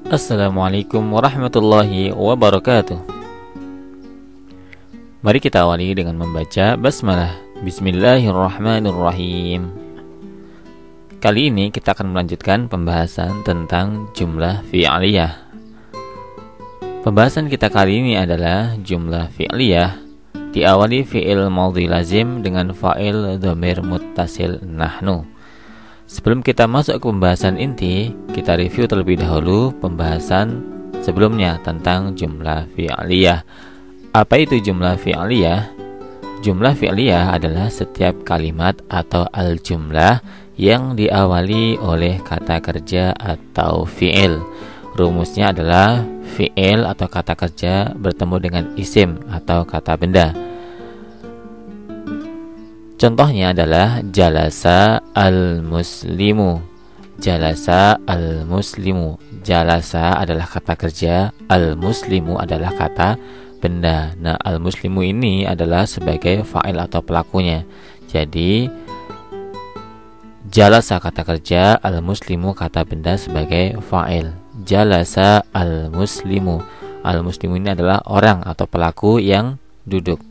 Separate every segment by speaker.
Speaker 1: Assalamualaikum warahmatullahi wabarakatuh. Mari kita awali dengan membaca basmalah. Bismillahirrahmanirrahim. Kali ini kita akan melanjutkan pembahasan tentang jumlah fi'liyah. Pembahasan kita kali ini adalah jumlah fi'liyah diawali fi'il madhi lazim dengan fa'il dhamir muttasil nahnu. Sebelum kita masuk ke pembahasan inti, kita review terlebih dahulu pembahasan sebelumnya tentang jumlah fi'liyah. Apa itu jumlah fi'liyah? Jumlah fi'liyah adalah setiap kalimat atau al-jumlah yang diawali oleh kata kerja atau fi'il. Rumusnya adalah fi'il atau kata kerja bertemu dengan isim atau kata benda. Contohnya adalah jalasa al-muslimu. Jalasa al-muslimu. Jalasa adalah kata kerja, al-muslimu adalah kata benda. Nah, al-muslimu ini adalah sebagai fa'il atau pelakunya. Jadi jalasa kata kerja, al-muslimu kata benda sebagai fa'il. Jalasa al-muslimu. Al-muslimu ini adalah orang atau pelaku yang duduk.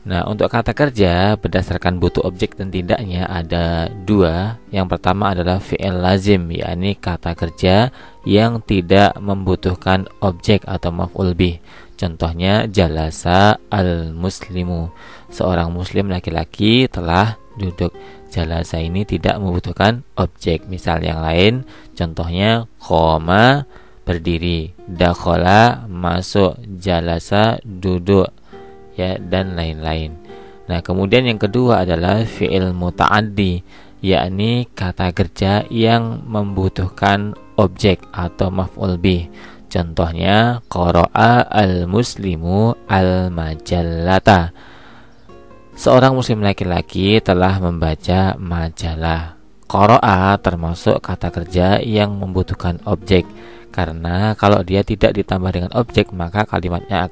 Speaker 1: Nah, untuk kata kerja berdasarkan butuh objek dan tidaknya ada dua. Yang pertama adalah fi'il lazim, yakni kata kerja yang tidak membutuhkan objek atau maf'ul bih. Contohnya jalasa al-muslimu. Seorang muslim laki-laki telah duduk. Jalasa ini tidak membutuhkan objek. Misal yang lain, contohnya qoma berdiri, dakhala masuk, jalasa duduk, ya, dan lain-lain. Nah, kemudian yang kedua adalah fi'il muta'addi, yakni kata kerja yang membutuhkan objek atau maf'ul bih. Contohnya qara'a al-muslimu al-majallata. Seorang muslim laki-laki telah membaca majalah. Qara'a termasuk kata kerja yang membutuhkan objek, karena kalau dia tidak ditambah dengan objek maka kalimatnya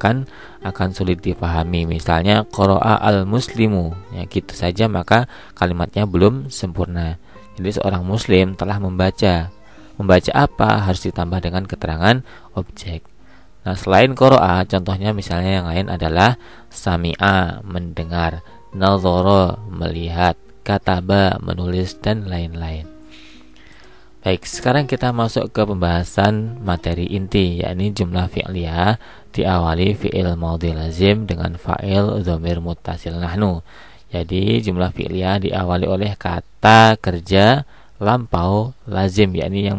Speaker 1: akan sulit dipahami. Misalnya qara'a al-muslimu, ya gitu saja maka kalimatnya belum sempurna. Jadi seorang muslim telah membaca. Membaca apa harus ditambah dengan keterangan objek. Nah, selain qara'a, contohnya misalnya yang lain adalah sami'a mendengar, nadhara melihat, kataba menulis, dan lain-lain. Baik, sekarang kita masuk ke pembahasan materi inti, yakni jumlah fi'liyah diawali fi'il madhi lazim dengan fa'il dhamir muttasil nahnu. Jadi jumlah fi'liyah diawali oleh kata kerja lampau lazim, yakni yang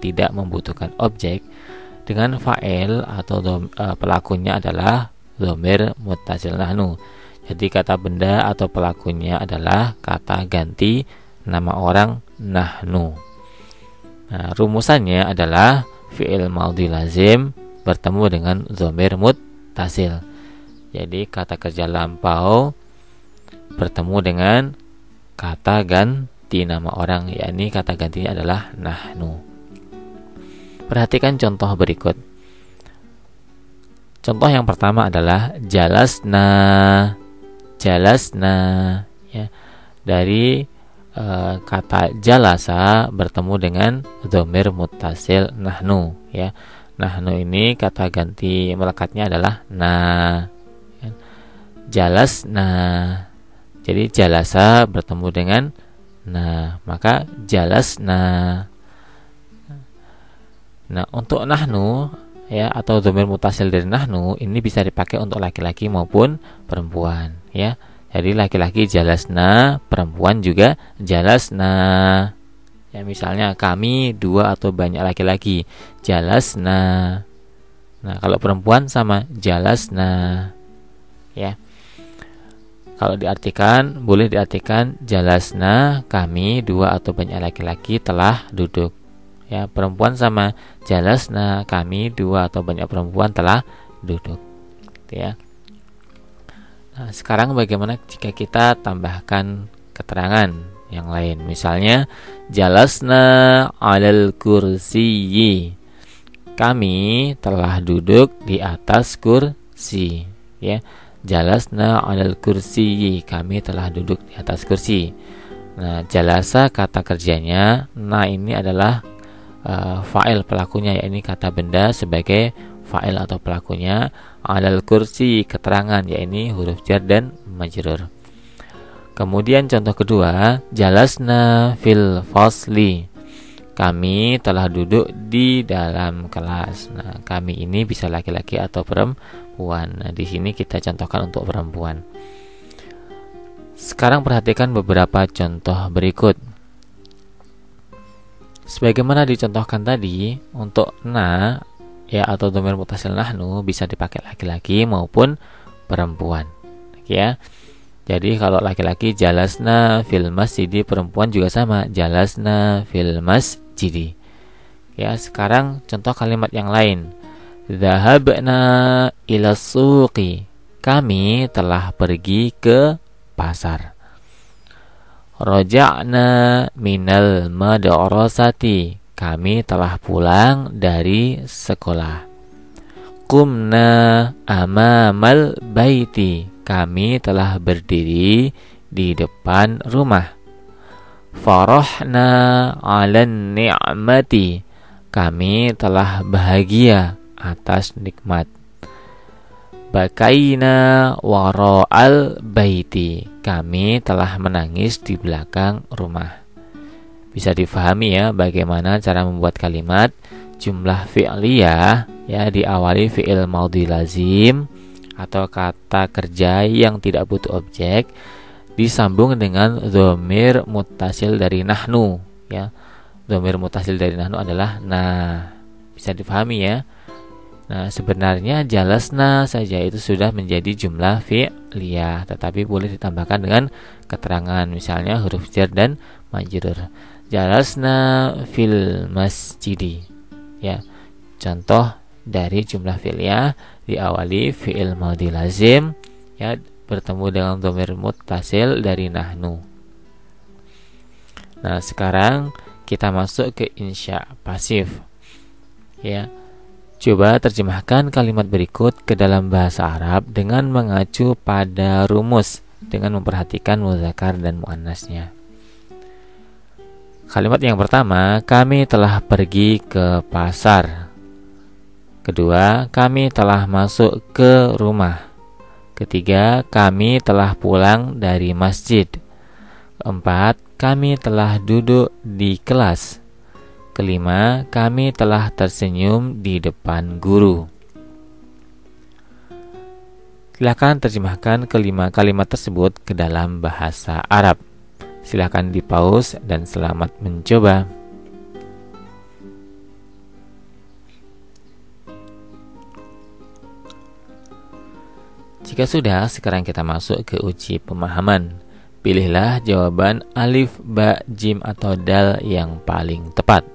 Speaker 1: tidak membutuhkan objek, dengan fa'il atau pelakunya adalah dhamir muttasil nahnu. Jadi kata benda atau pelakunya adalah kata ganti nama orang nahnu. Nah, rumusannya adalah fi'il madhi lazim bertemu dengan dhamir muttasil. Jadi kata kerja lampau bertemu dengan kata ganti nama orang, yakni kata gantinya adalah nahnu. Perhatikan contoh berikut. Contoh yang pertama adalah jalasna. Jalasna, ya. Dari kata jalasa bertemu dengan dhamir muttasil nahnu, ya. Nahnu ini kata ganti melekatnya adalah na, ya. Jalasna. Jadi jalasa bertemu dengan na, maka jalasna. Nah, untuk nahnu, ya, atau dhamir muttasil dari nahnu ini bisa dipakai untuk laki-laki maupun perempuan, ya. Jadi laki-laki jalasna, perempuan juga jalasna. Ya, misalnya kami dua atau banyak laki-laki, jalasna. Nah, kalau perempuan sama jalasna, ya. Kalau diartikan, boleh diartikan jalasna, kami dua atau banyak laki-laki telah duduk. Ya, perempuan sama jalasna, kami dua atau banyak perempuan telah duduk, ya. Nah, sekarang bagaimana jika kita tambahkan keterangan yang lain? Misalnya jalasna 'alal kursiyyi, kami telah duduk di atas kursi, ya. Jalasna 'alal kursiyyi, kami telah duduk di atas kursi. Nah, jalasa kata kerjanya, na ini adalah fa'il pelakunya, yakni kata benda sebagai fa'il atau pelakunya. Alal kursi keterangan, yakni huruf jar dan majrur. Kemudian contoh kedua, jalasna fil fasli. Kami telah duduk di dalam kelas. Nah, kami ini bisa laki-laki atau perempuan. Nah, di sini kita contohkan untuk perempuan. Sekarang perhatikan beberapa contoh berikut. Sebagaimana dicontohkan tadi, untuk na ya atau dhamir muttasil nahnu bisa dipakai laki-laki maupun perempuan. Ya. Jadi kalau laki-laki jalasna fil masjidi, perempuan juga sama, jalasna fil masjidi. Ya, sekarang contoh kalimat yang lain. Dhahabna ila suqi. Kami telah pergi ke pasar. Raja'na minal madrasati. Kami telah pulang dari sekolah. Qumna amamal baiti. Kami telah berdiri di depan rumah. Farahna 'alan ni'mati. Kami telah bahagia atas nikmat. Bakaina wara'al baiti. Kami telah menangis di belakang rumah. Bisa difahami ya bagaimana cara membuat kalimat jumlah fi'liyah ya diawali fi'il maudhi lazim atau kata kerja yang tidak butuh objek disambung dengan dhamir muttasil dari nahnu ya. Dhamir muttasil dari nahnu adalah nah. Bisa difahami ya. Nah, sebenarnya jalasna saja itu sudah menjadi jumlah fi'liyah, tetapi boleh ditambahkan dengan keterangan, misalnya huruf jar dan majrur. Jalasna fil masjidi. Ya. Contoh dari jumlah fi'liyah diawali fi'il maudhi lazim ya bertemu dengan dhamir muttasil dari nahnu. Nah, sekarang kita masuk ke insya pasif. Ya. Coba terjemahkan kalimat berikut ke dalam bahasa Arab dengan mengacu pada rumus dengan memperhatikan muzakkar dan muannasnya. Kalimat yang pertama, kami telah pergi ke pasar. Kedua, kami telah masuk ke rumah. Ketiga, kami telah pulang dari masjid. Keempat, kami telah duduk di kelas. Kelima, kami telah tersenyum di depan guru. Silakan terjemahkan kelima kalimat tersebut ke dalam bahasa Arab. Silakan di-pause dan selamat mencoba. Jika sudah, sekarang kita masuk ke uji pemahaman. Pilihlah jawaban alif, ba, jim, atau dal yang paling tepat.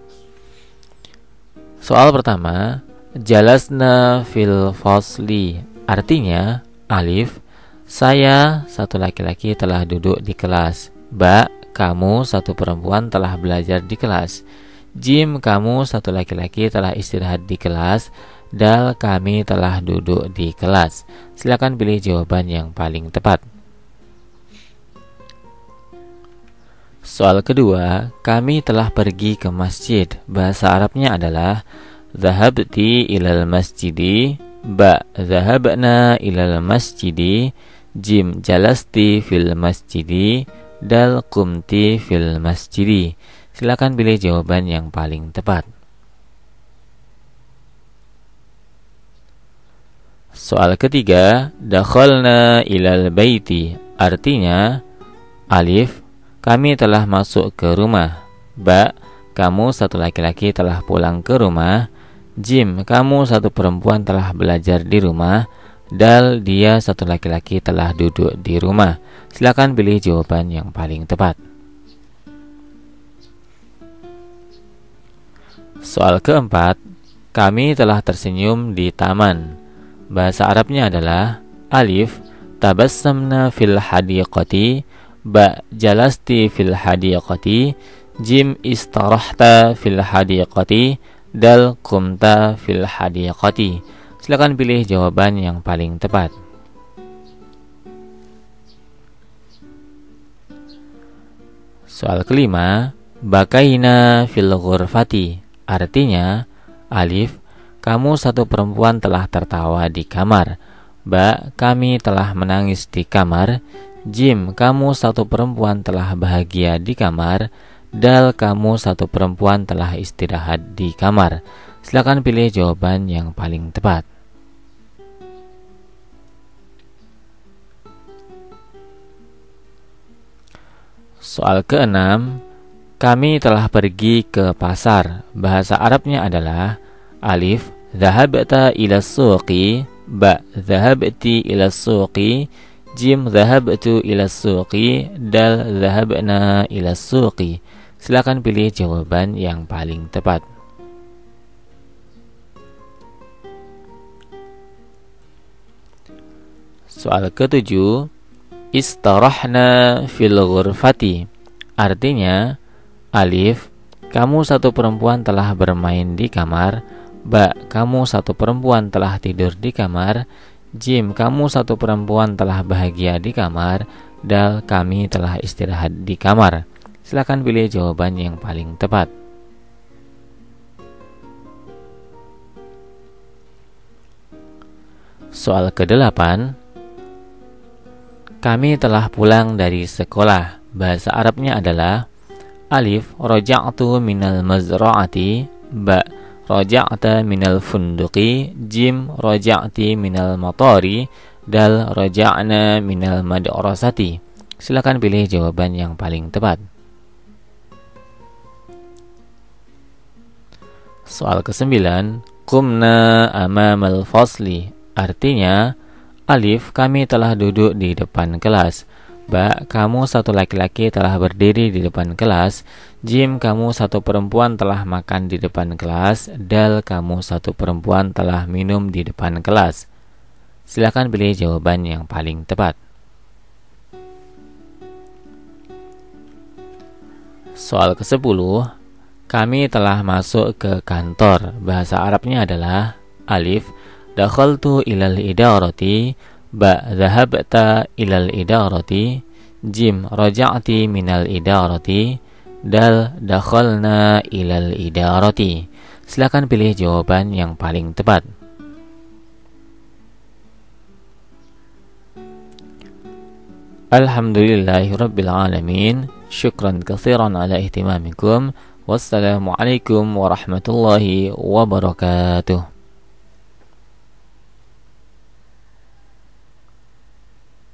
Speaker 1: Soal pertama, jalasna fil fasli. Artinya, alif, saya satu laki-laki telah duduk di kelas. Ba, kamu satu perempuan telah belajar di kelas. Jim, kamu satu laki-laki telah istirahat di kelas. Dal, kami telah duduk di kelas. Silakan pilih jawaban yang paling tepat. Soal kedua, kami telah pergi ke masjid. Bahasa Arabnya adalah Dhahabti ilal masjidi. Ba, dhahabna ilal masjidi. Jim, jalasti fil masjidi. Dal, qumti fil masjidi. Silakan pilih jawaban yang paling tepat. Soal ketiga, dakhalna ilal baiti. Artinya, alif, kami telah masuk ke rumah. Ba, kamu satu laki-laki telah pulang ke rumah. Jim, kamu satu perempuan telah belajar di rumah. Dal, dia satu laki-laki telah duduk di rumah. Silakan pilih jawaban yang paling tepat. Soal keempat, kami telah tersenyum di taman. Bahasa Arabnya adalah alif, tabassamna fil hadiqati. Ba, jalasti fil hadiqati. Jim, istarahta fil hadiqati. Dal, qumta fil hadiqati. Silakan pilih jawaban yang paling tepat. Soal kelima, bakaina fil ghurfati. Artinya, alif, kamu satu perempuan telah tertawa di kamar. Ba, kami telah menangis di kamar. Jim, kamu satu perempuan telah bahagia di kamar. Dal, kamu satu perempuan telah istirahat di kamar. Silakan pilih jawaban yang paling tepat. Soal keenam, kami telah pergi ke pasar. Bahasa Arabnya adalah alif, dhahabta ila suqi. Ba, dhahabti ila suqi. Jim, dhahabtu ila suqi. Dal, dhahabna ila suqi. Silakan pilih jawaban yang paling tepat. Soal ketujuh, istarahna fil ghurfati. Artinya, alif, kamu satu perempuan telah bermain di kamar. Ba, kamu satu perempuan telah tidur di kamar. Jim, kamu satu perempuan telah bahagia di kamar. Dal, kami telah istirahat di kamar. Silakan pilih jawaban yang paling tepat. Soal ke-8, kami telah pulang dari sekolah. Bahasa Arabnya adalah alif, raja'tu minal mazra'ati. Ba, raja'ta minal funduqi. Jim, raja'ti minal matari. Dal, raja'na minal madrasati. Silakan pilih jawaban yang paling tepat. Soal ke-9, qumna amamal fasli. Artinya, alif, kami telah duduk di depan kelas. Ba, kamu satu laki-laki telah berdiri di depan kelas. Jim, kamu satu perempuan telah makan di depan kelas. Dal, kamu satu perempuan telah minum di depan kelas. Silakan pilih jawaban yang paling tepat. Soal ke-10, kami telah masuk ke kantor. Bahasa Arabnya adalah alif, dakhaltu ilal idarati. Ba, dhahabta ilal idarati. Jim, raja'ti minal idarati. Dal, dakhalna ilal idarati. Silakan pilih jawaban yang paling tepat. Alhamdulillahirabbil alamin. Syukran katsiran ala ihtimamikum. Wassalamualaikum warahmatullahi wabarakatuh.